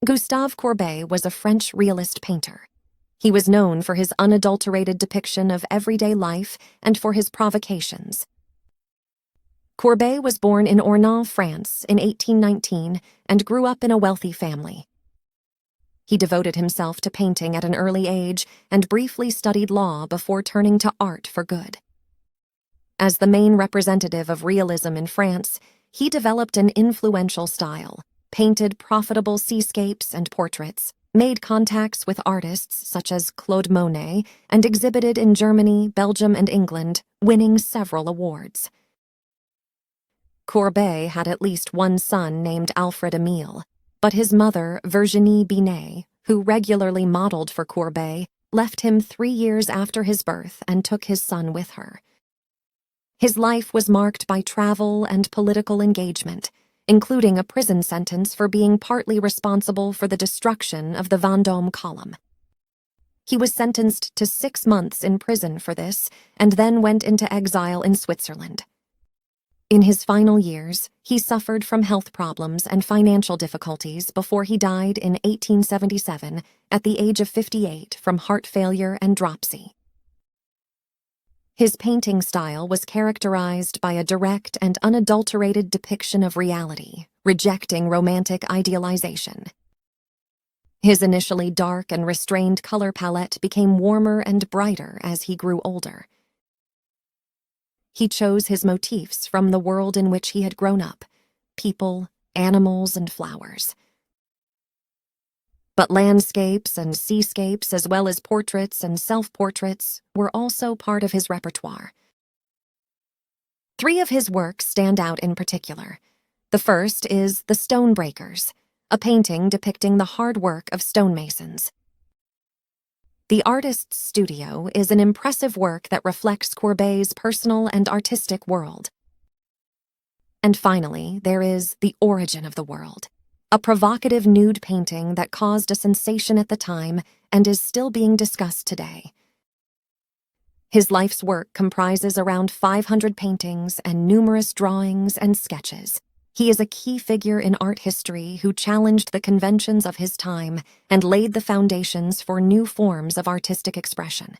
Gustave Courbet was a French realist painter. He was known for his unadulterated depiction of everyday life and for his provocations. Courbet was born in Ornans, France in 1819 and grew up in a wealthy family. He devoted himself to painting at an early age and briefly studied law before turning to art for good. As the main representative of realism in France, he developed an influential style, painted profitable seascapes and portraits, made contacts with artists such as Claude Monet, and exhibited in Germany, Belgium, and England, winning several awards. Courbet had at least one son named Alfred Emile, but his mother, Virginie Binet, who regularly modeled for Courbet, left him 3 years after his birth and took his son with her. His life was marked by travel and political engagement, including a prison sentence for being partly responsible for the destruction of the Vendôme Column. He was sentenced to 6 months in prison for this and then went into exile in Switzerland. In his final years, he suffered from health problems and financial difficulties before he died in 1877 at the age of 58 from heart failure and dropsy. His painting style was characterized by a direct and unadulterated depiction of reality, rejecting romantic idealization. His initially dark and restrained color palette became warmer and brighter as he grew older. He chose his motifs from the world in which he had grown up: people, animals, and flowers. But landscapes and seascapes, as well as portraits and self-portraits, were also part of his repertoire. 3 of his works stand out in particular. The first is The Stonebreakers, a painting depicting the hard work of stonemasons. The Artist's Studio is an impressive work that reflects Courbet's personal and artistic world. And finally, there is The Origin of the World, a provocative nude painting that caused a sensation at the time and is still being discussed today. His life's work comprises around 500 paintings and numerous drawings and sketches. He is a key figure in art history who challenged the conventions of his time and laid the foundations for new forms of artistic expression.